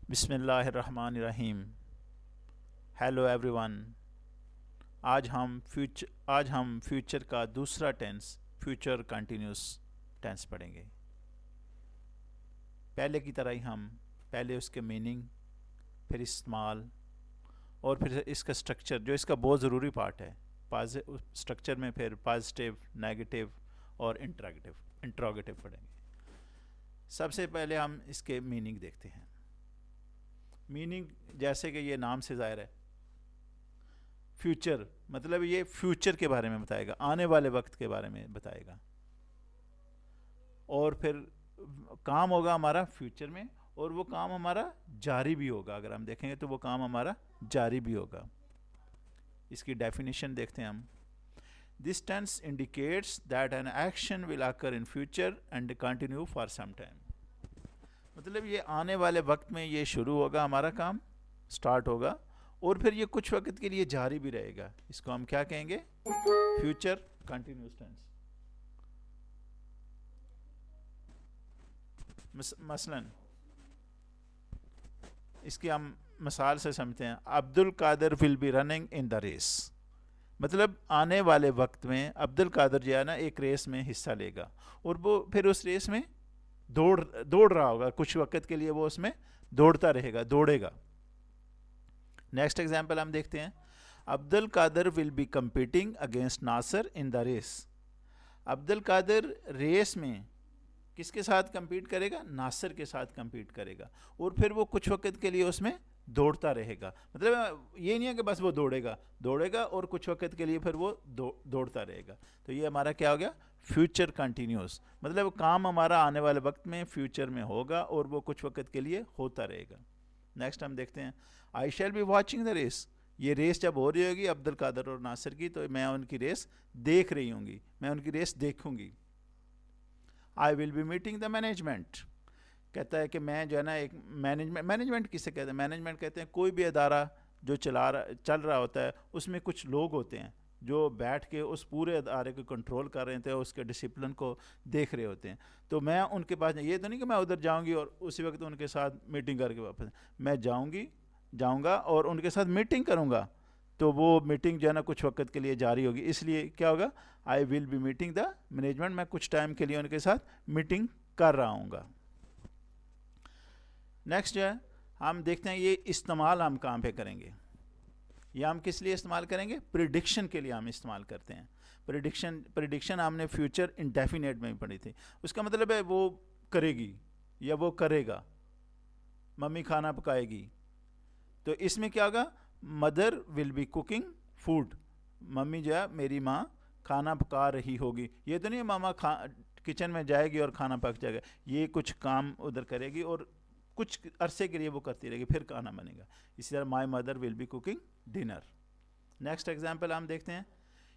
बिस्मिल्लाहिर्रहमानिर्रहीम। Hello everyone. आज हम फ्यूचर का दूसरा टेंस फ्यूचर कंटिन्यूस टेंस पढ़ेंगे। पहले की तरह ही हम पहले उसके मीनिंग, फिर इस्तेमाल और फिर इसका स्ट्रक्चर, जो इसका बहुत ज़रूरी पार्ट है। स्ट्रक्चर में फिर पॉजिटिव, नेगेटिव और इंट्रोगेटिव पढ़ेंगे। सबसे पहले हम इसके मीनिंग देखते हैं। मीनिंग जैसे कि ये नाम से ज़ाहिर है, फ्यूचर मतलब ये फ्यूचर के बारे में बताएगा, आने वाले वक्त के बारे में बताएगा। और फिर काम होगा हमारा फ्यूचर में, और वो काम हमारा जारी भी होगा। अगर हम देखेंगे तो वो काम हमारा जारी भी होगा। इसकी डेफिनेशन देखते हैं हम। This tense indicates that an action will occur in future and continue for some time. मतलब ये आने वाले वक्त में ये शुरू होगा, हमारा काम स्टार्ट होगा, और फिर ये कुछ वक्त के लिए जारी भी रहेगा। इसको हम क्या कहेंगे? Future continuous tense. मसलन इसकी हम मिसाल से समझते हैं। Abdul Qadir will be running in the race. मतलब आने वाले वक्त में अब्दुल कादर जो है ना, एक रेस में हिस्सा लेगा, और वो फिर उस रेस में दौड़ रहा होगा। कुछ वक्त के लिए वो उसमें दौड़ता रहेगा, दौड़ेगा। नेक्स्ट एग्जाम्पल हम देखते हैं। Abdul Qadir will be competing against Nasir in the race. Abdul Qadir race में किसके साथ कंपीट करेगा? नासिर के साथ कंपीट करेगा, और फिर वो कुछ वक्त के लिए उसमें दौड़ता रहेगा। मतलब ये नहीं है कि बस वो दौड़ेगा और कुछ वक्त के लिए फिर वो दौड़ता रहेगा। तो ये हमारा क्या हो गया? Future continuous. मतलब काम हमारा आने वाले वक्त में फ्यूचर में होगा, और वो कुछ वक्त के लिए होता रहेगा। नेक्स्ट हम देखते हैं। I shall be watching the race. ये रेस जब हो रही होगी अब्दुल कादर और नासिर की, तो मैं उनकी रेस देख रही होंगी, मैं उनकी रेस देखूंगी। I will be meeting the management. कहता है कि मैं जो है ना, एक मैनेजमेंट किसे कहते हैं? मैनेजमेंट कहते हैं कोई भी अदारा जो चल रहा होता है, उसमें कुछ लोग होते हैं जो बैठ के उस पूरे अदारे को कंट्रोल कर रहे होते हैं, उसके डिसिप्लिन को देख रहे होते हैं। तो मैं उनके पास, ये तो नहीं कि मैं उधर जाऊंगी और उसी वक्त उनके साथ मीटिंग करके वापस, मैं जाऊंगा और उनके साथ मीटिंग करूंगा। तो वो मीटिंग जो है ना कुछ वक्त के लिए जारी होगी। इसलिए क्या होगा? I will be meeting the management. मैं कुछ टाइम के लिए उनके साथ मीटिंग कर रहा हूँगा। नेक्स्ट जो है हम देखते हैं, ये इस्तेमाल हम कहाँ पे करेंगे। ये हम किस लिए इस्तेमाल करेंगे? प्रिडिक्शन के लिए हम इस्तेमाल करते हैं। प्रिडिक्शन हमने फ्यूचर इंडेफिनेट में भी पढ़ी थी। उसका मतलब है वो करेगी या वो करेगा। मम्मी खाना पकाएगी, तो इसमें क्या होगा? Mother will be cooking food. Mummy जो है, मेरी माँ खाना पका रही होगी। ये तो नहीं मामा किचन में जाएगी और खाना पक जाएगा। ये कुछ काम उधर करेगी और कुछ अरसे के लिए वो करती रहेगी, फिर खाना बनेगा। इसी तरह my mother will be cooking dinner. Next example हम देखते हैं।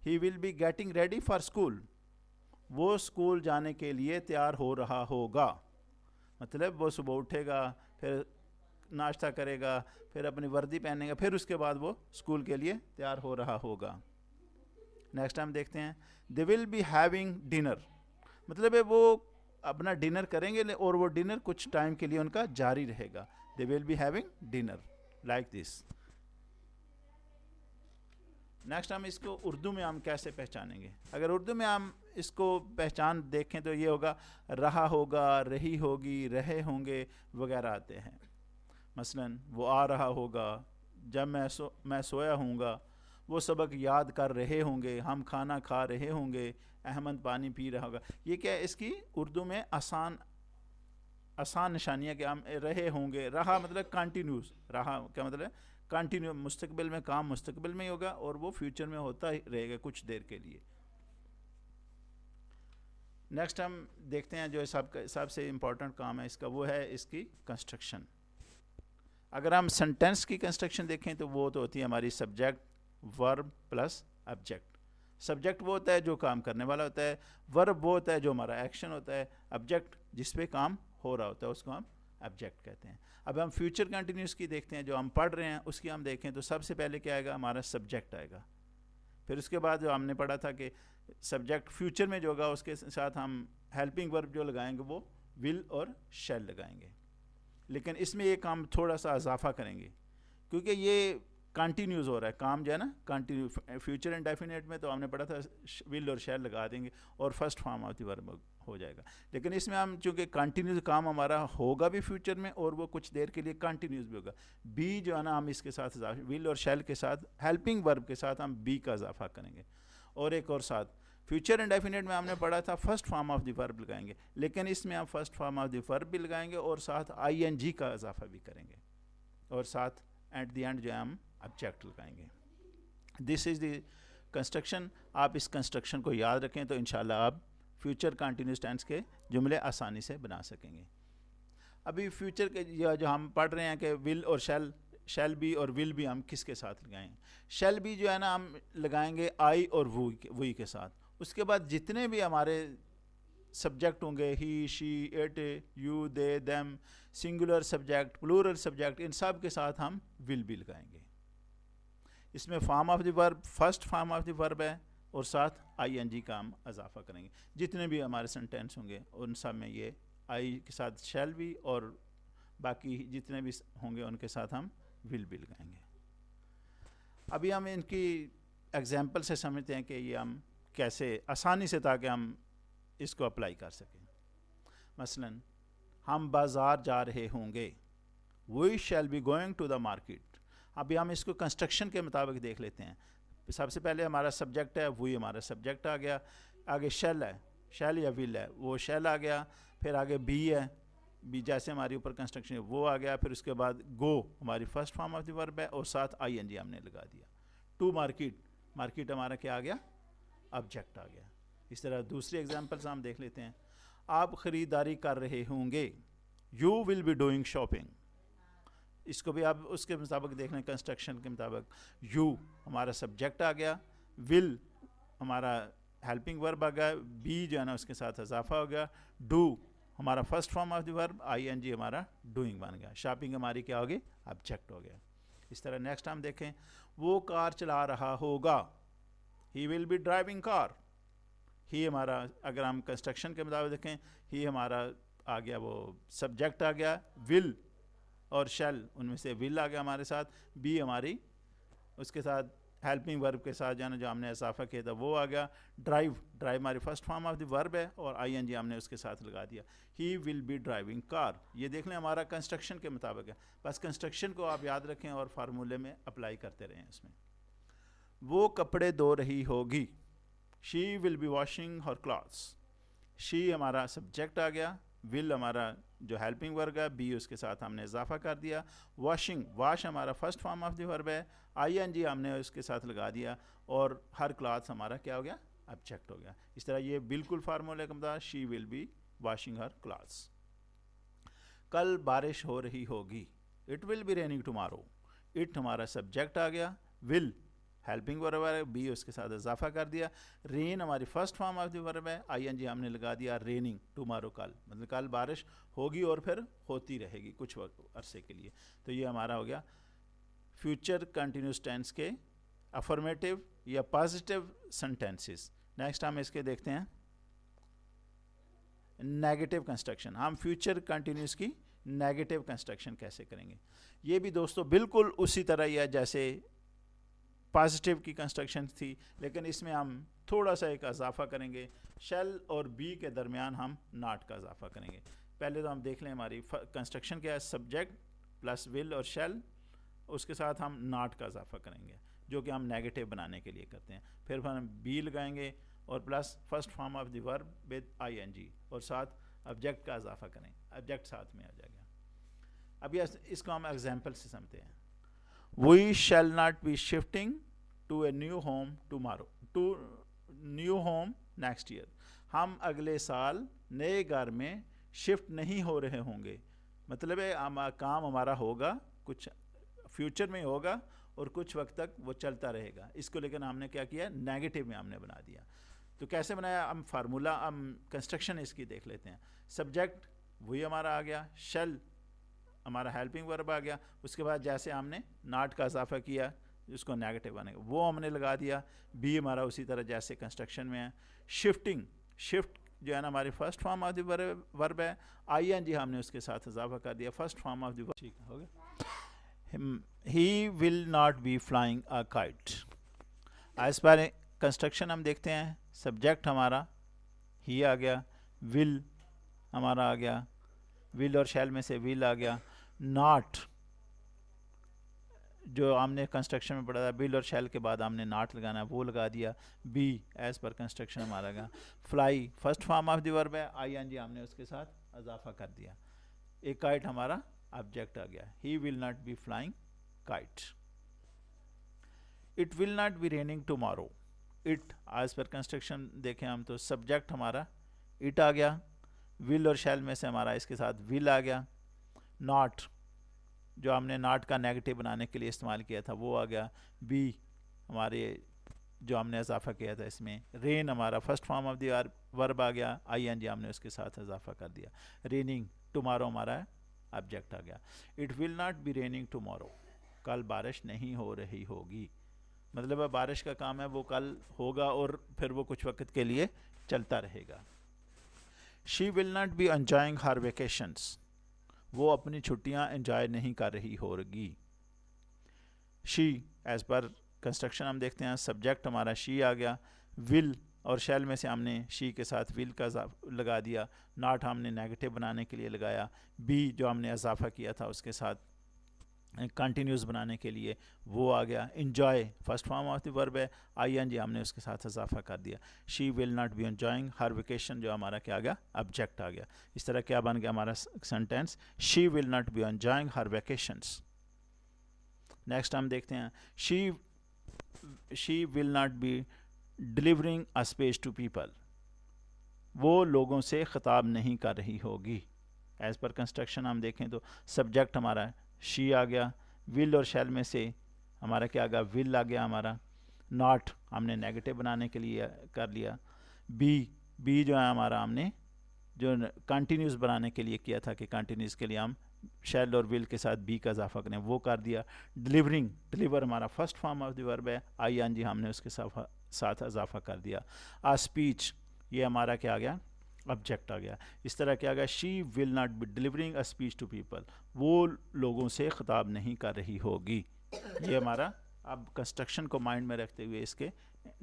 ही will be getting ready for school. वो स्कूल जाने के लिए तैयार हो रहा होगा। मतलब वो सुबह उठेगा, फिर नाश्ता करेगा, फिर अपनी वर्दी पहनेगा, फिर उसके बाद वो स्कूल के लिए तैयार हो रहा होगा। नेक्स्ट हम देखते हैं। They will be having dinner. मतलब है वो अपना डिनर करेंगे, और वो डिनर कुछ टाइम के लिए उनका जारी रहेगा। They will be having dinner like this. Next हम इसको उर्दू में हम कैसे पहचानेंगे? अगर उर्दू में हम इसको पहचान देखें तो ये होगा, रहा होगा, रही होगी, रहे होंगे वगैरह आते हैं। मसलन वो आ रहा होगा, जब मैं सोया हूँगा, वो सबक याद कर रहे होंगे, हम खाना खा रहे होंगे, अहमद पानी पी रहा होगा। ये क्या है? इसकी उर्दू में आसान निशानियाँ कि हम रहे होंगे। रहा मतलब कंटिन्यूस। रहा क्या मतलब? कंटिन्यू। मुस्तकबिल में काम मुस्तकबिल में ही होगा, और वो फ्यूचर में होता ही रहेगा कुछ देर के लिए। नेक्स्ट हम देखते हैं जो सबसे इम्पोर्टेंट काम है इसका, वो है इसकी कंस्ट्रक्शन। अगर हम सेंटेंस की कंस्ट्रक्शन देखें तो वो तो होती है हमारी subject, verb plus object. Subject वो होता है जो काम करने वाला होता है, वर्ब वो होता है जो हमारा एक्शन होता है, ऑब्जेक्ट जिस पे काम हो रहा होता है उसको हम ऑब्जेक्ट कहते हैं। अब हम फ्यूचर कंटिन्यूस की देखते हैं, जो हम पढ़ रहे हैं उसकी हम देखें तो सबसे पहले क्या आएगा? हमारा सब्जेक्ट आएगा। फिर उसके बाद जो हमने पढ़ा था कि सब्जेक्ट फ्यूचर में जो होगा उसके साथ हम हेल्पिंग वर्ब जो लगाएंगे वो विल और शैल लगाएंगे। लेकिन इसमें ये काम थोड़ा सा इजाफा करेंगे क्योंकि ये कंटिन्यूस हो रहा है काम जो है ना, कंटिन्यू। फ्यूचर इंडेफिनिट में तो हमने पढ़ा था विल और शैल लगा देंगे और first form of the verb हो जाएगा, लेकिन इसमें हम चूँकि कंटिन्यूस काम हमारा होगा भी फ्यूचर में और वो कुछ देर के लिए कंटिन्यूस भी होगा। बी जो है ना हम इसके साथ विल और शैल के साथ हेल्पिंग वर्ब के साथ हम बी का इजाफा करेंगे। और एक और साथ फ्यूचर इंडेफिनिट में हमने पढ़ा था first form of the verb लगाएंगे, लेकिन इसमें हम first form of the verb भी लगाएंगे और साथ आईएनजी का इजाफा भी करेंगे और साथ एट द एंड जो है हम ऑब्जेक्ट लगाएंगे। This is the construction. आप इस कंस्ट्रक्शन को याद रखें तो इंशाल्लाह आप फ्यूचर कंटिन्यूस टेंस के जुमले आसानी से बना सकेंगे। अभी फ्यूचर के जो हम पढ़ रहे हैं कि विल और शैल बी और विल भी हम किसके साथ लगाएं। शैल बी जो है ना हम लगाएंगे आई और वही के साथ। उसके बाद जितने भी हमारे सब्जेक्ट होंगे he, she, it, you, they, them, singular subject, plural subject, इन सब के साथ हम विल भी लगाएंगे। इसमें form of the verb first form of the verb है और साथ आईएनजी का हम इजाफा करेंगे। जितने भी हमारे सेंटेंस होंगे उन सब में ये आई के साथ शैल भी और बाकी जितने भी होंगे उनके साथ हम विल भी लगाएंगे। अभी हम इनकी एग्जाम्पल से समझते हैं कि ये हम कैसे आसानी से, ताकि हम इसको अप्लाई कर सकें। मसलन हम बाज़ार जा रहे होंगे, we shall be going to the market. अभी हम इसको कंस्ट्रक्शन के मुताबिक देख लेते हैं। सबसे पहले हमारा सब्जेक्ट है, वही हमारा सब्जेक्ट आ गया, आगे शैल है, शैल या विल है, वो शैल आ गया, फिर आगे बी है, बी जैसे हमारे ऊपर कंस्ट्रक्शन है वो आ गया, फिर उसके बाद गो हमारी first form of the verb है और साथ आईएनजी हमने लगा दिया। टू मार्केट, मार्केट हमारा क्या आ गया, ऑब्जेक्ट आ गया। इस तरह दूसरी एग्जांपल्स हम देख लेते हैं। आप ख़रीदारी कर रहे होंगे, you will be doing shopping. इसको भी आप उसके मुताबिक देख लें, कंस्ट्रक्शन के मुताबिक। यू हमारा सब्जेक्ट आ गया, विल हमारा हेल्पिंग वर्ब आ गया, बी जो है ना उसके साथ इजाफा हो गया, डू हमारा first form of the verb, ING हमारा डूइंग बन गया, शॉपिंग हमारी क्या हो गई, ऑब्जेक्ट हो गया। इस तरह नेक्स्ट हम देखें, वो कार चला रहा होगा, he will be driving car. He हमारा अगर हम कंस्ट्रक्शन के मुताबिक देखें, ही हमारा आ गया वो सब्जेक्ट आ गया, विल और शैल उनमें से विल आ गया हमारे साथ, बी हमारी उसके साथ हेल्पिंग वर्ब के साथ जाना जो हमने इजाफा किया था वो आ गया, ड्राइव हमारी first form of the verb है और आईएनजी हमने उसके साथ लगा दिया, ही विल बी ड्राइविंग कार। ये देख लें हमारा कंस्ट्रक्शन के मुताबिक है। बस कंस्ट्रक्शन को आप याद रखें और फार्मूले में अप्लाई करते रहें इसमें। वो कपड़े धो रही होगी, she will be washing her clothes. She हमारा सब्जेक्ट आ गया, विल हमारा जो हेल्पिंग वर्ब है, बी उसके साथ हमने इजाफा कर दिया, वॉशिंग वाश हमारा first form of the verb है, आईएनजी हमने उसके साथ लगा दिया और हर क्लॉथ्स हमारा क्या हो गया, ऑब्जेक्ट हो गया। इस तरह ये बिल्कुल फार्मूले का मुताबिक she will be washing her clothes. कल बारिश हो रही होगी, it will B raining tomorrow. It हमारा सब्जेक्ट आ गया, विल हेल्पिंग वर्ब है, बी उसके साथ इजाफा कर दिया, रेन हमारी first form of the verb है, आईएनजी हमने लगा दिया रेनिंग टुमारो कल, मतलब कल बारिश होगी और फिर होती रहेगी कुछ वक्त अरसे के लिए। तो ये हमारा हो गया फ्यूचर कंटिन्यूस टेंस के अफर्मेटिव या पॉजिटिव सेंटेंसेस। नेक्स्ट हम इसके देखते हैं नेगेटिव कंस्ट्रक्शन। हम फ्यूचर कंटिन्यूस की नेगेटिव कंस्ट्रक्शन कैसे करेंगे। ये भी दोस्तों बिल्कुल उसी तरह ही है जैसे पॉजिटिव की कंस्ट्रक्शन थी, लेकिन इसमें हम थोड़ा सा एक इजाफा करेंगे, शैल और बी के दरमियान हम नॉट का इजाफा करेंगे। पहले तो हम देख लें हमारी कंस्ट्रक्शन क्या है, सब्जेक्ट प्लस विल और शैल, उसके साथ हम नॉट का इजाफा करेंगे जो कि हम नेगेटिव बनाने के लिए करते हैं। फिर हम बी लगाएंगे और plus first form of the verb with ING और साथ ऑब्जेक्ट का इजाफा करें, ऑब्जेक्ट साथ में आ जाएगा। अभी इसको हम एग्जाम्पल से समझते हैं। We shall not be shifting to a new home tomorrow, to new home next year. हम अगले साल नए घर में शिफ्ट नहीं हो रहे होंगे, मतलब है काम हमारा होगा कुछ फ्यूचर में होगा और कुछ वक्त तक वो चलता रहेगा। इसको लेकिन हमने क्या किया, नेगेटिव में हमने बना दिया। तो कैसे बनाया, हम फार्मूला हम कंस्ट्रक्शन इसकी देख लेते हैं। सब्जेक्ट वही हमारा आ गया, शैल हमारा हेल्पिंग वर्ब आ गया, उसके बाद जैसे हमने नॉट का इजाफा किया जिसको नेगेटिव बनेगा वो हमने लगा दिया, बी हमारा उसी तरह जैसे कंस्ट्रक्शन में है। शिफ्टिंग, शिफ्ट जो है ना हमारी first form of the verb है, आईएनजी हमने उसके साथ इजाफा कर दिया, first form of the verb. ठीक है, हो गया। He will not be flying a kite. इस पर कंस्ट्रक्शन हम देखते हैं, सब्जेक्ट हमारा ही आ गया, विल हमारा आ गया, विल और शैल में से विल आ गया, नॉट जो हमने कंस्ट्रक्शन में पढ़ा था, विल और शैल के बाद हमने नॉट लगाना है, वो लगा दिया, बी एज पर कंस्ट्रक्शन हमारा गया, fly first form of the verb है, आईएनजी हमने उसके साथ इजाफा कर दिया, एक काइट हमारा ऑब्जेक्ट आ गया, he will not be flying kite. It will not be raining tomorrow. It as per construction देखें हम तो सब्जेक्ट हमारा इट आ गया, विल और शैल में से हमारा इसके साथ विल आ गया, नॉट जो हमने नॉट का नेगेटिव बनाने के लिए इस्तेमाल किया था वो आ गया, बी हमारे जो हमने इजाफा किया था इसमें, रेन हमारा first form of the verb आ गया, आईएनजी हमने उसके साथ इजाफा कर दिया, रेनिंग टुमारो हमारा ऑब्जेक्ट आ गया। It will not be raining tomorrow, कल बारिश नहीं हो रही होगी, मतलब है बारिश का काम है वो कल होगा और फिर वो कुछ वक्त के लिए चलता रहेगा। She will not be enjoying her vacations, वो अपनी छुट्टियां एंजॉय नहीं कर रही होगी। शी एज पर कंस्ट्रक्शन हम देखते हैं, सब्जेक्ट हमारा शी आ गया, विल और शैल में से हमने शी के साथ विल का लगा दिया, नॉट हमने नेगेटिव बनाने के लिए लगाया, बी जो हमने इजाफा किया था उसके साथ कंटिन्यूस बनाने के लिए वो आ गया, enjoy first form of the verb है, आईएनजी हमने उसके साथ इजाफा कर दिया, she will not be enjoying her vacation जो हमारा क्या आ गया, ऑब्जेक्ट आ गया। इस तरह क्या बन गया हमारा sentence, she will not be enjoying her vacations. Next हम देखते हैं, she will not be delivering a speech to people, वो लोगों से खिताब नहीं कर रही होगी। एज पर कंस्ट्रक्शन हम देखें तो सब्जेक्ट हमारा शी आ गया, विल और शैल में से हमारा क्या आ गया, विल आ गया हमारा, नॉट हमने नेगेटिव बनाने के लिए कर लिया, बी जो है हमारा हमने जो कंटिन्यूस बनाने के लिए किया था कि कंटिन्यूस के लिए हम शैल और विल के साथ बी का इजाफा करें वो कर दिया, डिलीवरिंग डिलीवर हमारा first form of the verb है, आईएनजी हमने उसके साथ इजाफा कर दिया, आ स्पीच ये हमारा क्या आ गया, ऑब्जेक्ट आ गया। इस तरह क्या आ गया, she will not be delivering a speech to people, वो लोगों से खिताब नहीं कर रही होगी। ये हमारा अब कंस्ट्रक्शन को माइंड में रखते हुए इसके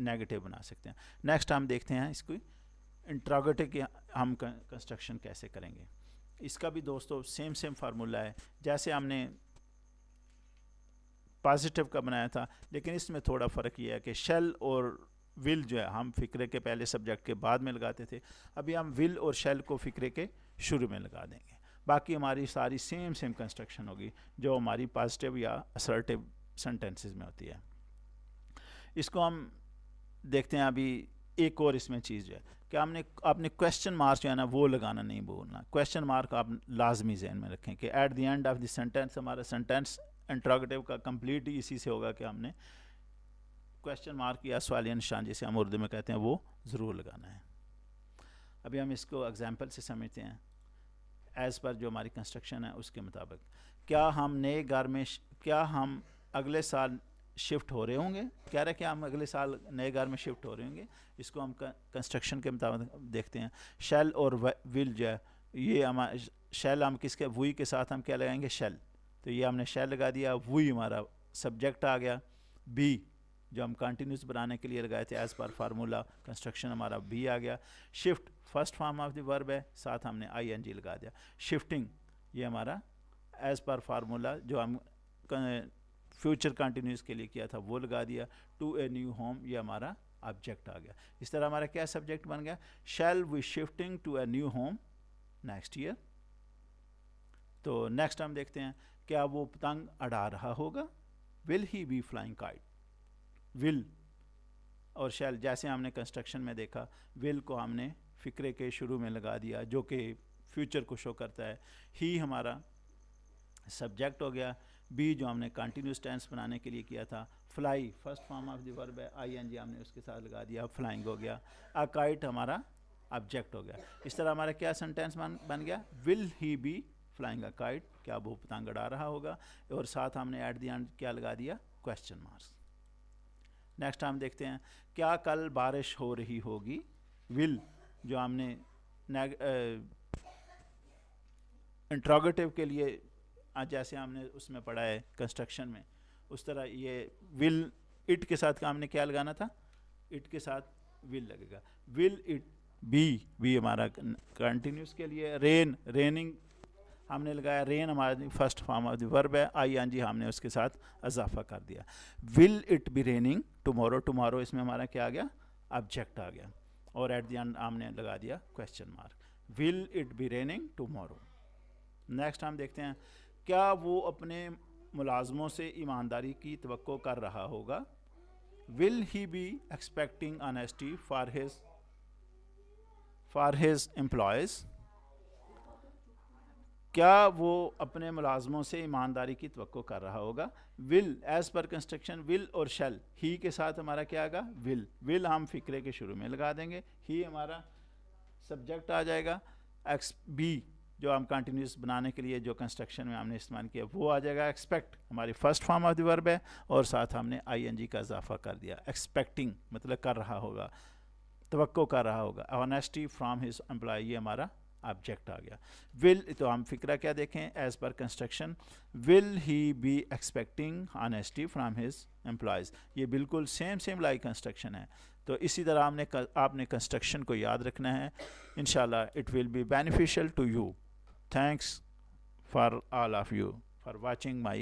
नेगेटिव बना सकते हैं। नेक्स्ट हम देखते हैं इसको इंट्रोगेटिव की हम कंस्ट्रक्शन कैसे करेंगे। इसका भी दोस्तों सेम फार्मूला है जैसे हमने पॉजिटिव का बनाया था, लेकिन इसमें थोड़ा फ़र्क ये है कि शेल और विल जो है हम फ़िक्रे के पहले सब्जेक्ट के बाद में लगाते थे, अभी हम विल और शेल को फ़िक्रे के शुरू में लगा देंगे। बाकी हमारी सारी सेम कंस्ट्रक्शन होगी जो हमारी पॉजिटिव या असर्टिव सेंटेंसेस में होती है। इसको हम देखते हैं। अभी एक और इसमें चीज़ जो है कि आपने क्वेश्चन मार्क जो है ना वो लगाना नहीं भूलना। क्वेश्चन मार्क आप लाजमी जहन में रखें कि at the end of the sentence हमारा सेंटेंस इंट्रोगेटिव का कंप्लीट ही इसी से होगा कि हमने क्वेश्चन मार्क या सवालिया निशान जिसे हम उर्दू में कहते हैं वो ज़रूर लगाना है। अभी हम इसको एग्जाम्पल से समझते हैं एज़ पर जो हमारी कंस्ट्रक्शन है उसके मुताबिक। क्या हम नए घर में क्या हम अगले साल शिफ्ट हो रहे होंगे, कह रहे हैं कि हम अगले साल नए घर में शिफ्ट हो रहे होंगे। इसको हम कंस्ट्रक्शन के मुताबिक देखते हैं। शेल और विल जो है ये हमारा शेल हम किसके वुई के साथ हम क्या लगाएंगे शेल, तो ये हमने शेल लगा दिया। वुई हमारा सब्जेक्ट आ गया। बी जो हम कंटिन्यूस बनाने के लिए लगाए थे एज़ पर फार्मूला कंस्ट्रक्शन हमारा बी आ गया। Shift first form of the verb है, साथ हमने आईएनजी लगा दिया। शिफ्टिंग ये हमारा एज़ पर फार्मूला जो हम फ्यूचर कंटिन्यूस के लिए किया था वो लगा दिया। टू ए न्यू होम ये हमारा ऑब्जेक्ट आ गया। इस तरह हमारा क्या सब्जेक्ट बन गया, shall we shifting to a new home next year. तो नेक्स्ट हम देखते हैं क्या वो पतंग अड़ा रहा होगा, will he be flying kite. Will और शैल जैसे हमने कंस्ट्रक्शन में देखा, विल को हमने फिक्रे के शुरू में लगा दिया जो कि फ्यूचर को शो करता है। ही हमारा सब्जेक्ट हो गया। बी जो हमने कंटिन्यूस टेंस बनाने के लिए किया था। Fly first form of the verb है, आईएनजी हमने उसके साथ लगा दिया, फ्लाइंग हो गया। अ काइट हमारा ऑब्जेक्ट हो गया। इस तरह हमारा क्या सेंटेंस बन गया, will he be flying a kite, क्या वो पतंग उड़ा रहा होगा, और साथ हमने एट द एंड क्या लगा दिया, क्वेश्चन मार्क्स। नेक्स्ट हम देखते हैं क्या कल बारिश हो रही होगी। विल जो हमने इंट्रोगेटिव के लिए जैसे हमने उसमें पढ़ा है कंस्ट्रक्शन में, उस तरह ये विल इट के साथ हमने क्या लगाना था, इट के साथ विल लगेगा। विल इट बी हमारा कंटिन्यूस के लिए, रेन रेनिंग हमने लगाया, रेन हमारी first form of the verb है, आईएनजी हमने उसके साथ इजाफा कर दिया। Will it be raining tomorrow, tomorrow इसमें हमारा क्या आ गया, ऑब्जेक्ट आ गया, और एट द एंड हमने लगा दिया question mark, will it be raining tomorrow. Next हम देखते हैं, क्या वो अपने मुलाजमों से ईमानदारी की तवक्को कर रहा होगा। Will he be expecting honesty for his employees, क्या वो अपने मुलाजमों से ईमानदारी की तवक्को कर रहा होगा। Will as per construction, will और शेल, ही के साथ हमारा क्या आएगा, विल, विल हम फिक्रे के शुरू में लगा देंगे, ही हमारा सब्जेक्ट आ जाएगा, एक्स बी जो हम कंटिन्यूस बनाने के लिए जो कंस्ट्रक्शन में हमने इस्तेमाल किया वो आ जाएगा, एक्सपेक्ट हमारी first form of the verb है, और साथ हमने आईएनजी का इजाफा कर दिया, एक्सपेक्टिंग मतलब कर रहा होगा, तवक्को कर रहा होगा, ऑनेस्टी फ्रॉम हिज एम्प्लॉय, ये हमारा ऑब्जेक्ट आ गया। विल, तो हम फिक्रा क्या देखें, as per construction, will he be expecting honesty from his employees, ये बिल्कुल सेम लाइक कंस्ट्रक्शन है। तो इसी तरह आपने कंस्ट्रक्शन को याद रखना है, इंशाल्लाह it will be beneficial to you. Thanks for all of you for watching my